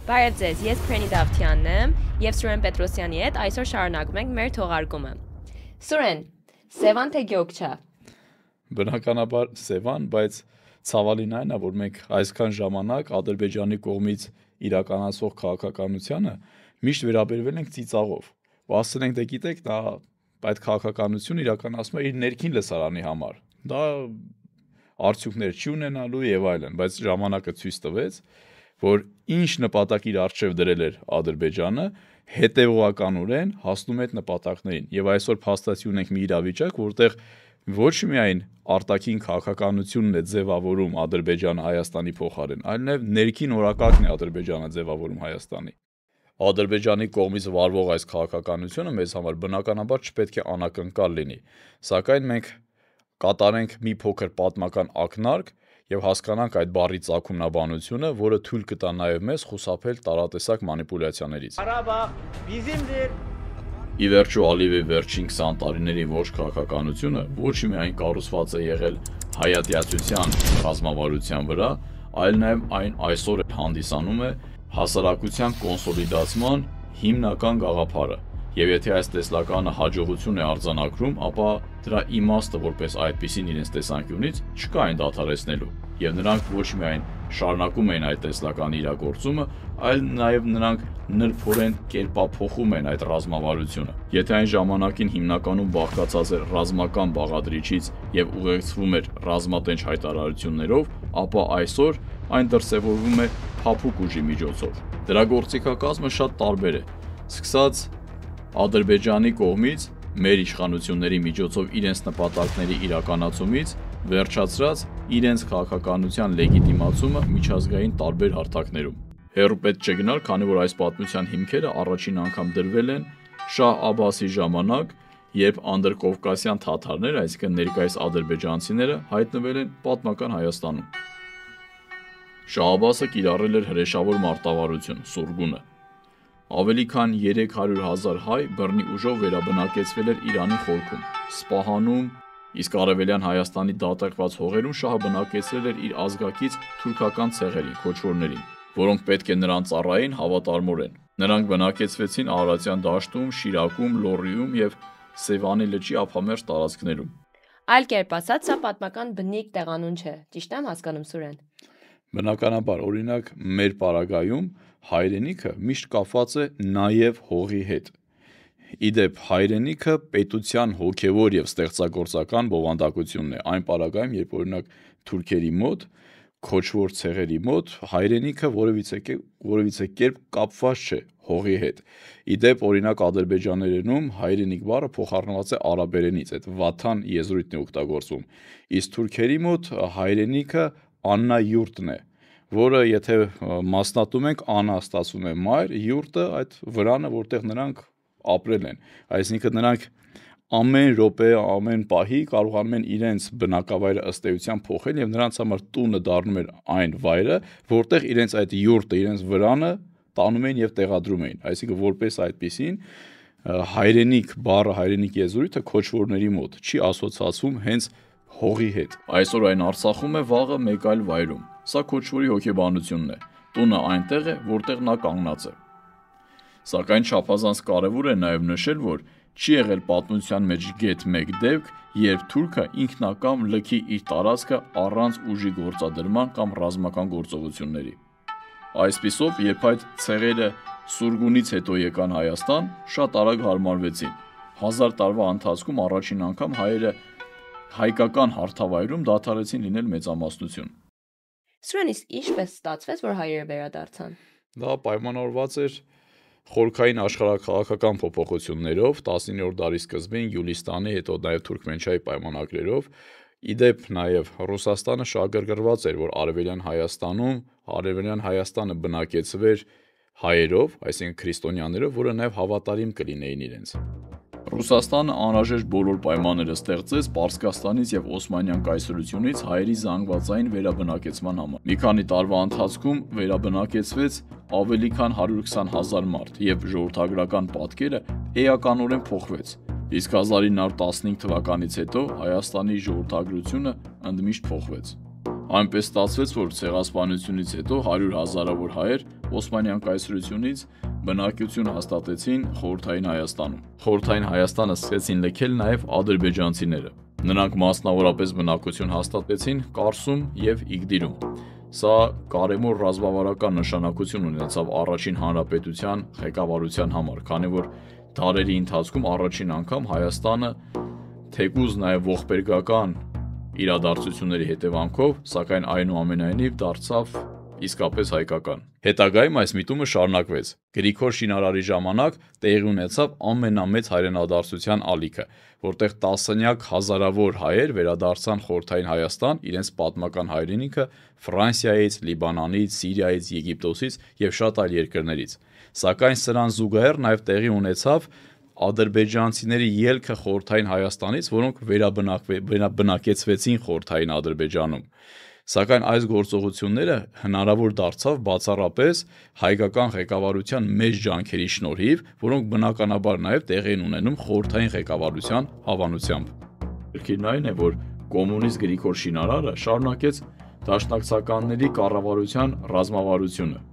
Բարև ձեզ, ես Փրենի Դավթյանն եմ եւ Սուրեն Պետրոսյանի հետ այսօր շարունակում ենք մեր թողարկումը։ Սուրեն, Սևան թե Գյոքչա։ Բնականաբար Սևան, բայց ցավալին այն է, որ մենք այսքան ժամանակ Ադրբեջանի կողմից իրականացվող քաղաքականությանը միշտ վերաբերվել ենք ծիծաղով։ Ու ասել ենք, դե գիտեք, դա այդ քաղաքականությունը իրականացվում է իր ներքին լսարանի համար։ Դա արդյունքներ չի ունենալու եւ այլն, բայց ժամանակը ցույց տվեց, որ ինչ նպատակ իր առջև դրել էր Ադրբեջանը, հետևողականորեն հասնում է այդ նպատակներին։ Եվ այսօր փաստացի ունենք մի իրավիճակ, որտեղ ոչ միայն արտաքին քաղաքականությունն է ձևավորում Ադրբեջանը Հայաստանի փոխարեն, այլ նաև ներքին օրակարգն է Ադրբեջանը ձևավորում Հայաստանի։ Ադրբեջանի կողմից վարվող այս քաղաքականությունը մեզ համար բնականաբար չպետք է անակնկալ լինի, սակայն մենք կատարենք մի փոքր պատմական ակնարկ եւ հասկանանք այդ բառի ծագումնաբանությունը, որը թույլ կտա նաեւ մեզ խուսափել տարատեսակ մանիպուլյացիաներից։ Ի վերջո Ալիևի վերջին 20 տարիների ոչ քաղաքականությունը ոչ միայն կառուցված է եղել հայատյացության ռազմավարության վրա, այլ նաեւ այն այսօր հանդիսանում է հասարակության կոնսոլիդացման հիմնական գաղափարը։ Եվ եթե այս տեսլականը հաջողություն է արձանագրում, ապա դրա իմաստը որպես այդպիսին իրենց տեսանկյունից չկա այն դադարեցնելու։ Եվ նրանք ոչ միայն շարունակում են այդ տեսլականի իրագործումը, այլ նաև նրանք նրբորեն կերպափոխում են այդ ռազմավարությունը։ Եթե այն ժամանակին հիմնականում բաղկացած էր ռազմական բաղադրիչից եւ ուղեկցվում էր ռազմատենչ հայտարարություններով, ապա այսօր այն դրսևորվում է փափուկ ուժի միջոցով։ Դրա գործիքակազմը շատ տարբեր է, սկսած Ադրբեջանի կողմից մեր իշխանությունների միջոցով իրենց նպատակների իրականացումից վերջացրած իրենց քաղաքականության լեգիտիմացումը միջազգային տարբեր հարթակներում։ Հեռու պետք չէ գնալ, քանի որ այս պատմության հիմքերը առաջին անգամ դրվել են Շահ Աբասի ժամանակ, երբ անդրկովկասյան թաթարներ, այսինքն ներկայիս ադրբեջանցիները հայտնվել են պատմական Հայաստանում։ Շահ Աբասը կիրառել էր հրեշավոր մարտավարություն, սուրգունը։ Ավելի քան 300,000 հայ բռնի ուժով վերաբնակեցվել էր Իրանի խորքում, Սպահանում, իսկ արևելյան Հայաստանի դատարկված հողերում շահը բնակեցրել էր իր ազգակից թուրքական ցեղերին, քոչվորներին, որոնք պետք է նրան ծառայեին հավատարմորեն։ Նրանք բնակեցվեցին Արարատյան դաշտում, Շիրակում, Լոռիում եւ Սևանի լճի ափամերձ տարածքներում։ Այլ կերպ ասած, սա պատմական բնիկ տեղանուն չէ, ճիշտ եմ հասկանում Սուրեն։ Բնականաբար, օրինակ, մեր պարագայում հայրենիքը միշտ կապված է նաև հողի հետ։ Իդեպ հայրենիքը պետության հոգևոր եւ ստեղծագործական բովանդակությունն է։ Այն պարագայում, երբ օրինակ թուրքերի մոտ, քոչվոր ցեղերի մոտ հայրենիքը որևիցե կերպ կապված չէ հողի հետ։ Իդեպ օրինակ ադրբեջաներենում հայրենիք բառը փոխառնված է արաբերենից, այդ վաթան եզրույթն է օգտագործվում։ Իսկ թուրքերի մոտ հայրենիքը Աննա յուրտն է, որը եթե մասնատում ենք, Աննա ստացվում է մայր, յուրտը այդ վրանը, որտեղ նրանք ապրել են։ Այսինքն նրանք ամեն րոպե, ամեն պահի կարողանում են իրենց բնակավայրը ըստ էության փոխել եւ նրանց համար տունը դառնում էր այն վայրը, որտեղ իրենց այդ յուրտը, իրենց վրանը տանում էին եւ տեղադրում էին։ Այսինքն որպես այդպիսին հայրենիք բառը, հայրենիք եզրույթը քոչվորների մոտ չի ասոցացվում հենց հողի հետ։ Այսօր այն Արցախում է, վաղը մեկ այլ վայրում։ Սա քոչվորի հոգեբանությունն է։ Տունը այնտեղ է, որտեղ նա կանգնած է։ Սակայն չափազանց կարևոր է նաև նշել, որ չի եղել պատմության մեջ գեթ մեկ դեպք, երբ թուրքը ինքնակամ լքի իր տարածքը առանց ուժի գործադրման կամ ռազմական գործողությունների։ Այսպիսով, երբ այդ ցեղերը սուրգունից հետո եկան Հայաստան, շատ արագ հարմարվեցին։ 1000 տարվա ընթացքում առաջին անգամ հայերը հայկական հարթավայրում դադարեցին լինել մեծամասնություն։ Սուրեն, իսկ ինչպես ստացվեց, որ հայերը վերադարձան։ Դա պայմանավորված էր խորքային աշխարհաքաղաքական փոփոխություններով 19-րդ դարի սկզբին Յուլիստանի, հետո նաև Թուրքմենչայի պայմանագրերով։ Իդեպ նաև Ռուսաստանը շահագրգռված էր, որ Արևելյան Հայաստանը բնակեցվեր հայերով, այսինքն քրիստոնյաներով, որը նաև հավատարիմ կլինեին իրենց։ Ռուսաստանը անհրաժեշտ բոլոր պայմանները ստեղծեց Պարսկաստանից եւ Օսմանյան կայսրությունից հայերի զանգվածային վերաբնակեցման համար։ Մի քանի տարվա ընթացքում վերաբնակեցվեց ավելի քան 120,000 մարդ եւ ժողովրդագրական պատկերը էականորեն փոխվեց։ Իսկ 1915 թվականից հետո Հայաստանի ժողովրդագրությունը ընդմիշտ փոխվեց։ Այնպես ստացվեց, որ ցեղասպանությունից հետո 100,000-ավոր հայեր Օսմանյան կայսրությունից բնակություն հաստատեցին Խորհրդային Հայաստանում։ Խորհրդային Հայաստանը սկսեցին լքել նաև ադրբեջանցիները։ Նրանք մասնավորապես բնակություն հաստատեցին Կարսում եւ Իգդիրում։ Սա կարևոր ռազմավարական նշանակություն ունեցավ առաջին հանրապետության ղեկավարության համար, քանի որ դարերի ընթացքում առաջին անգամ Հայաստանը թեկուզ նաև ողբերգական իրադարձությունների հետևանքով, սակայն այնուամենայնիվ դարձավ իսկապես հայկական։ Հետագայում այս միտումը շարունակվեց։ Գրիգոր շինարարի ժամանակ տեղի ունեցավ ամենամեծ հայրենադարձության ալիքը, որտեղ տասնյակ հազարավոր հայեր վերադարձան Խորհրդային Հայաստան իրենց պատմական հայրենիքը Ֆրանսիայից, Լիբանանից, Սիրիայից, Եգիպտոսից եւ շատ այլ երկրներից։ Սակայն սրան զուգահեռ նաև տեղի ունեցավ ադրբեջանցիների ելքը Խորհրդային Հայաստանից, որոնք վերաբնակեցվեցին Խորհրդային Ադրբեջանում։ Սակայն այս գործողությունները հնարավոր դարձավ բացառապես հայկական ղեկավարության մեծ ջանքերի շնորհիվ, որոնք բնականաբար նաև տեղի են ունենում խորհրդային ղեկավարության հավանությամբ։ Երկիրն այն է, որ կոմունիստ Գրիգոր Շինարարը շարունակեց դաշնակցականների կառավարության ռազմավարությունը։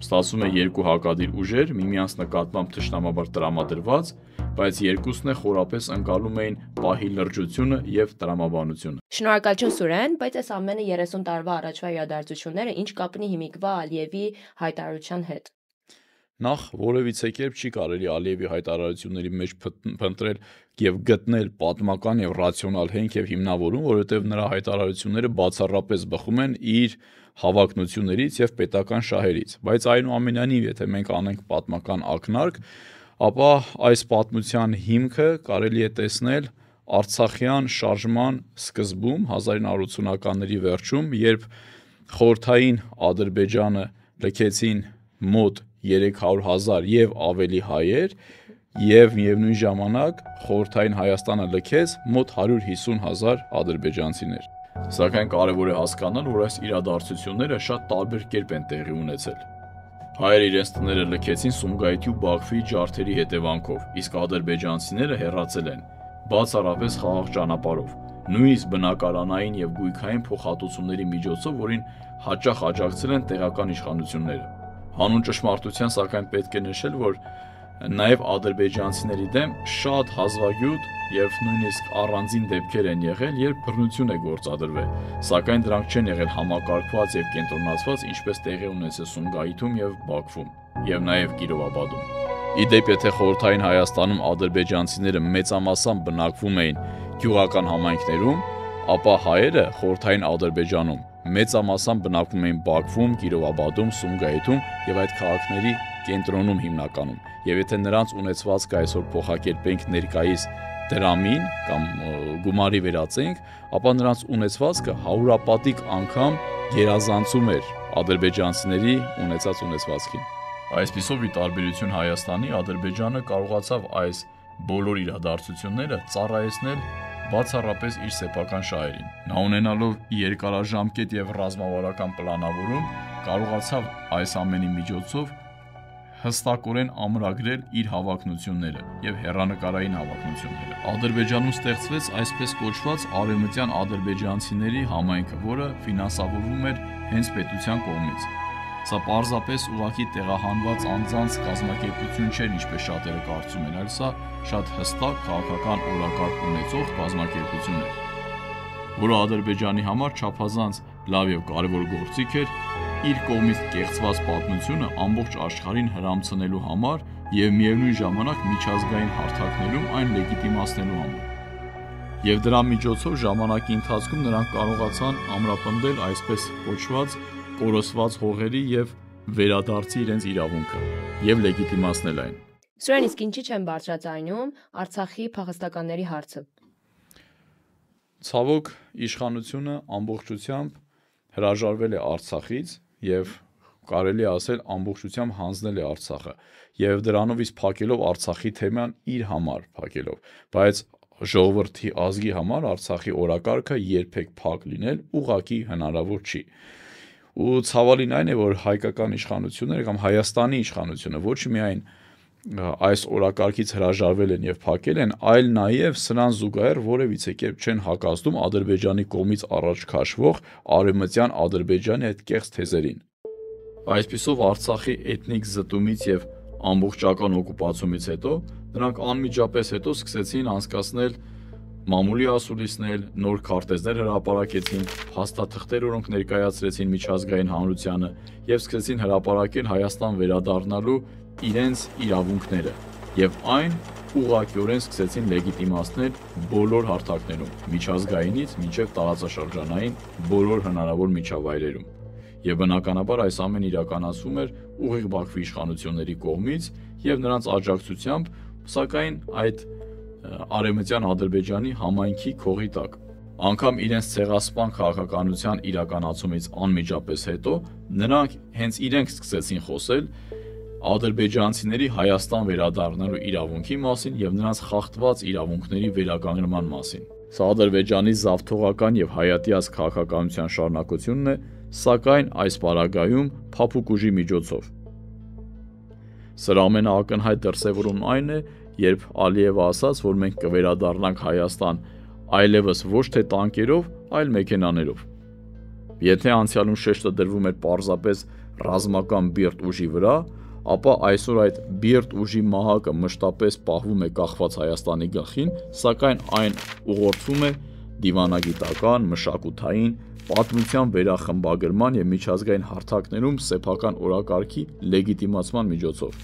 Ստացվում է երկու հակադիր ուժեր միմյանց նկատմամբ թշնամաբար տրամադրված, բայց երկուսն է խորապես ընկալում էին պահի լրջությունը եւ տրամաբանությունը։ Շնորհակալություն Սուրեն, բայց այս ամենը 30 տարվա առաջվա իրադարձությունները ինչ կապ ունի հիմիկվա Ալիևի հայտարարության հետ։ Նախ որևիցե կերպ չի կարելի Ալիևի հայտարարությունների մեջ փնտրել եւ գտնել պատմական եւ ռացիոնալ հենք եւ հիմնավորում, որովհետեւ նրա հայտարարությունները բացառապես բխում են իր հավակնություններից եւ պետական շահերից, բայց այնուամենայնիվ եթե մենք անենք պատմական ակնարկ, ապա այս պատմության հիմքը կարելի է տեսնել Արցախյան շարժման սկզբում 1980-ականների վերջում, երբ խորհրդային Ադրբեջանը լքեցին մոտ 300,000 եւ ավելի հայեր եւ միևնույն ժամանակ խորհրդային Հայաստանը լքեց մոտ 150,000 ադրբեջանցիներ։ Սակայն կարևոր է հասկանալ, որ այս իրադարձությունները շատ տարբեր կերպ են տեղի ունեցել։ Հայերը իրենց տները լքեցին Սումգայիթի ու Բաքվի ջարդերի հետևանքով, իսկ ադրբեջանցիները հեռացել են բացառապես խաղաղ ճանապարհով, նույնիսկ բնակարանային եւ գույքային փոխհատուցումների միջոցով, որին հաճախ աջակցել են տեղական իշխանությունները։ Հանուն ճշմարտության, սակայն պետք է նշել, որ նաև ադրբեջանցիների դեմ շատ հազվագյուտ եւ նույնիսկ առանձին դեպքեր են եղել, երբ բռնություն է գործադրվել, սակայն դրանք չեն եղել համակարգված եւ կենտրոնացված, ինչպես տեղի ունեցել Սումգայիթում եւ Բաքվում, եւ նաեւ Կիրովաբադում։ Իդեպ, եթե խորհրդային Հայաստանում ադրբեջանցիները մեծամասամբ բնակվում էին գյուղական համայնքներում, ապա հայերը խորհրդային Ադրբեջանում մեծամասամբ բնակվում էին Բաքվում, Կիրովաբադում, Սումգայիթում եւ այդ քաղաքների կենտրոնում հիմնականում։ Եվ եթե նրանց ունեցվածքը այսօր փոխակերպենք ներկայիս դրամին կամ գումարի վերածենք, ապա նրանց ունեցվածքը հարյուրապատիկ անգամ գերազանցում էր ադրբեջանցիների ունեցած ունեցվածքին։ Այսպիսով, ի տարբերություն Հայաստանի, Ադրբեջանը կարողացավ այս բոլոր իրադարձությունները ծառայեցնել բացառապես իր սեփական շահերին։ Նա ունենալով երկարաժամկետ եւ ռազմավարական պլանավորում, կարողացավ այս ամենի միջոցով հստակորեն ամրագրել իր հավակնությունները եւ հեռանկարային հավակնությունները։ Ադրբեջանում ստեղծվեց այսպես կոչված արևմտյան ադրբեջանցիների համայնքը, որը ֆինանսավորվում էր հենց պետության կողմից։ Սա պարզապես ուղղակի տեղահանված անձանց կազմակերպություն չէր, ինչպես շատերը կարծում են, այլ սա շատ հստակ քաղաքական օրակարգ ունեցող կազմակերպություն էր, որը Ադրբեջանի համար չափազանց լավ եւ կարեւոր գործիք էր իր կողմից կեղծված պատմությունը ամբողջ աշխարհին հրամցնելու համար եւ միևնույն ժամանակ միջազգային հարթակներում այն լեգիտիմացնելու համար։ Եվ դրա միջոցով ժամանակի ընթացքում նրանք կարողացան ամրապնդել այսպես կոչված կորսված հողերի եւ վերադարձի իրենց իրավունքը եւ լեգիտիմացնել այն։ Սուրեն, իսկ ինչի չեն բարձրացնում Արցախի փախստականների հարցը։ Ցավոք, իշխանությունը ամբողջությամբ հրաժարվել է Արցախից եւ կարելի ասել ամբողջությամբ հանձնել է Արցախը եւ դրանով իսկ փակելով Արցախի թեման իր համար փակելով, բայց ժողովրդի ազգի համար Արցախի օրակարգը երբեք փակ լինել ուղղակի հնարավոր չի։ Ու ցավալին այն է, որ հայկական իշխանությունները կամ Հայաստանի իշխանությունը ոչ միայն այս օրակարգից հրաժարվել են եւ փակել են, այլ նաեւ սրան զուգահեռ որևիցե կերպ չեն հակազդում Ադրբեջանի կողմից առաջ քաշվող արևմտյան Ադրբեջանի այդ կեղծ թեզերին։ Այսպիսով Արցախի էթնիկ զտումից եւ ամբողջական օկուպացիայից հետո նրանք անմիջապես հետո սկսեցին անցկացնել մամուլի ասուլիսներ, նոր քարտեզներ հրապարակեցին, փաստաթղթեր, որոնք ներկայացրեցին միջազգային հանրությանը եւ սկսեցին հրապարակել Հայաստան վերադառնալու իրենց իրավունքները եւ այն ուղղակիորեն սկսեցին լեգիտիմացնել բոլոր հարթակներում, միջազգայինից մինչեւ տարածաշրջանային բոլոր հնարավոր միջավայրերում։ Եվ բնականաբար այս ամեն իրականացվում էր ուղիղ Բաքվի իշխանությունների կողմից եւ նրանց աջակցությամբ, սակայն այդ Արևմտյան Ադրբեջանի համայնքի քողի տակ։ Անկամ իրենց ցեղասպան քաղաքականության իրականացումից անմիջապես հետո նրանք հենց իրենք սկսեցին խոսել ադրբեջանցիների Հայաստան վերադառնալու իրավունքի մասին եւ նրանց խախտված իրավունքների վերականգնման մասին։ Սա Ադրբեջանի զավթողական եւ հայատյաց քաղաքականության շարունակությունն է, սակայն այս պարագայում փափուկ ուժի միջոցով։ Սրա ամենաակնհայտ դրսևորումն այն է, երբ Ալիևը ասաց, որ մենք կվերադառնանք Հայաստան այլևս ոչ թե տանկերով, այլ մեքենաներով։ Եթե անցյալում շեշտը դրվում էր պարզապես ռազմական բիրտ ուժի վրա, ապա այսօր այդ բիրտ ուժի մահակը մշտապես պահվում է կախված Հայաստանի գլխին, սակայն այն ուղղորդվում է դիվանագիտական, մշակութային, պատմության վերախմբագրման եւ միջազգային հարթակներում սեփական օրակարգի լեգիտիմացման միջոցով։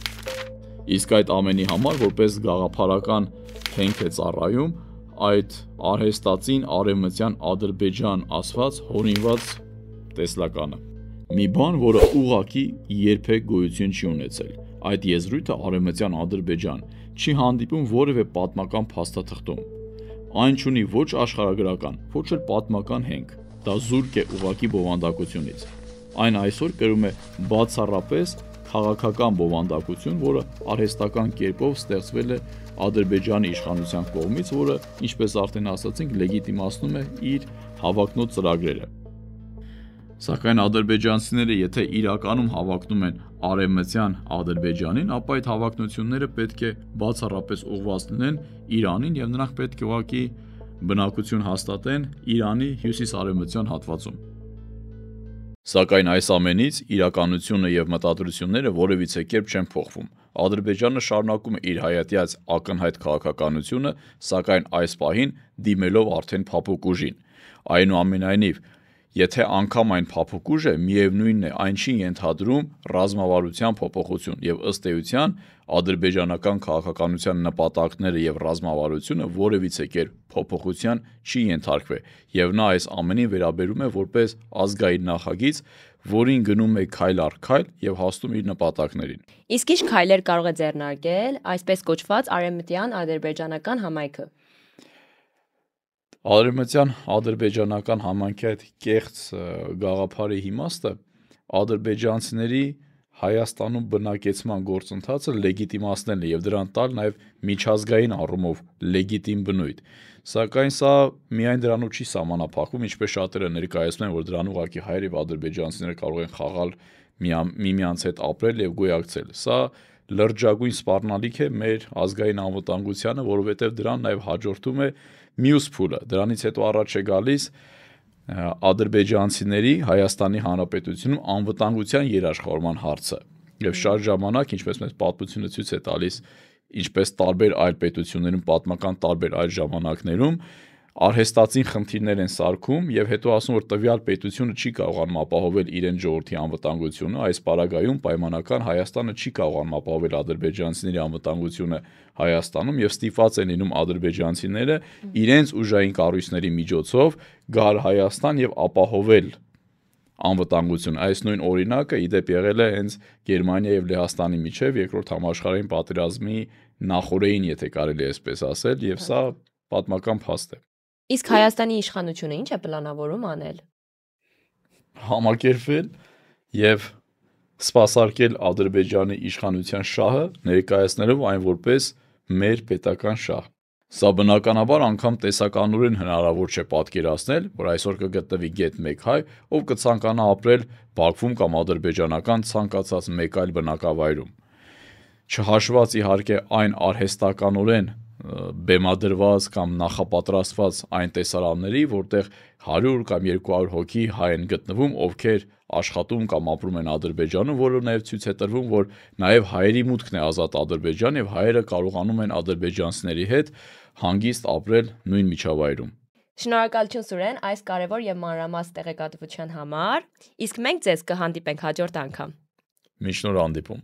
Իսկ այդ ամենի համար, որպես գաղափարական հենք է ծառայում այդ արհեստածին արևմտյան Ադրբեջան ասված հորինված տեսլականը։ Մի բան, որը ուղղակի երբեք գոյություն չի ունեցել։ Այդ եզրույթը արևմտյան Ադրբեջան չի հանդիպում որևէ պատմական փաստաթղթում։ Այն չունի ոչ աշխարհագրական, ոչ էլ պատմական հենք։ Դա զուրկ է ուղղակի բովանդակությունից։ Այն այսօր կրում է բացառապես քաղաքական բովանդակություն, որը արհեստական կերպով ստեղծվել է Ադրբեջանի իշխանության կողմից, որը, ինչպես արդեն ասացինք, լեգիտիմացնում է իր հավակնոտ ծրագրերը։ Սակայն ադրբեջանցիները, եթե իրականում հավակնում են արևմտյան Ադրբեջանին, ապա այդ հավակնությունները պետք է բացառապես ուղղված լինեն Իրանին եւ նրանք պետք է ուղղակի բնակություն հաստատեն Իրանի հյուսիս-արևմտյան հատվածում։ Սակայն այս ամենից իրականությունը եւ մտադրությունները որևիցե կերպ չեն փոխվում։ Ադրբեջանը շարունակում է իր հայատյաց ակնհայտ քաղաքականությունը, սակայն այս պահին դիմելով արդեն փափուկ ուժին։ Այնուամենայնիվ, եթե անգամ այն փափուկ ուժ է, միևնույնն է, այն չի ենթադրում ռազմավարության փոփոխություն եւ ըստ էության ադրբեջանական քաղաքականության նպատակները եւ ռազմավարությունը որևիցե կերպ փոփոխության չի ենթարկվել եւ նա այս ամենին վերաբերում է որպես ազգային նախագիծ, որին գնում է քայլ առ քայլ եւ հասնում իր նպատակներին։ Իսկ ինչ քայլեր կարող է ձեռնարկել այսպես կոչված արևմտյան ադրբեջանական համայնքը։ Արևմտյան ադրբեջանական համայնքի այդ կեղծ գաղափարի իմաստը ադրբեջանցիների Հայաստանում բնակեցման գործընթացը լեգիտիմացնելն է եւ դրան տալ նաեւ միջազգային առումով լեգիտիմ բնույթ։ Սակայն սա միայն դրանով չի սահմանափակվում, ինչպես շատերը ներկայացնում են, որ դրան ուղղակի հայեր եւ ադրբեջանցիները կարող են խաղալ միմյանց հետ ապրել եւ գոյակցել։ Սա լրջագույն սպառնալիք է մեր ազգային անվտանգությանը, որովհետեւ դրան նաեւ հաջորդում է մյուս փուլը։ Դրանից հետո առաջ է գալիս ադրբեջանցիների Հայաստանի Հանրապետությունում անվտանգության երաշխավորման հարցը։ Եվ շատ ժամանակ, ինչպես մեզ պատմությունը ցույց է տալիս, ինչպես տարբեր այլ պետություններում, պատմական տարբեր այլ ժամանակներում արհեստածին խնդիրներ են սարքում եւ հետո ասում, որ տվյալ պետությունը չի կարողանում ապահովել իրեն ժողովրդի անվտանգությունը, այս պարագայում պայմանական Հայաստանը չի կարողանում ապահովել ադրբեջանցիների անվտանգությունը Հայաստանում եւ ստիպված են լինում ադրբեջանցիները իրենց ուժային կառույցների միջոցով գալ Հայաստան եւ ապահովել անվտանգություն։ Այս նույն օրինակը իդեպ եղել է հենց Գերմանիայի եւ Լեհաստանի միջև երկրորդ համաշխարհային պատերազմի նախօրեին, եթե կարելի է այսպես ասել, եւ սա պատմական փաստ է։ Իսկ Հայաստանի իշխանությունը ինչ է պլանավորում անել։ Համակերպվել եւ սպասարկել Ադրբեջանի իշխանության շահը, ներկայացնելով այն որպես մեր պետական շահ։ Սա բնականաբար անգամ տեսականորեն հնարավոր չէ պատկերացնել, որ այսօր կգտնվի գետ մեկ հայ, ով կցանկանա ապրել Բաքվում կամ ադրբեջանական ցանկացած մեկ այլ բնակավայրում։ Չհաշված իհարկե այն արհեստականորեն բեմադրված կամ նախապատրաստված այն տեսարանների, որտեղ 100 կամ 200 հոգի հայ են գտնվում, ովքեր աշխատում կամ ապրում են Ադրբեջանում, որը նաև ցույց է տրվում, որ նաև հայերի մուտքն է ազատ Ադրբեջան եւ հայերը կարողանում են ադրբեջանցիների հետ հանգիստ ապրել նույն միջավայրում։ Շնորհակալություն Սուրեն այս կարևոր եւ մանրամասն տեղեկատվության համար։ Իսկ մենք ձեզ կհանդիպենք հաջորդ անգամ։ Մինչ նոր հանդիպում։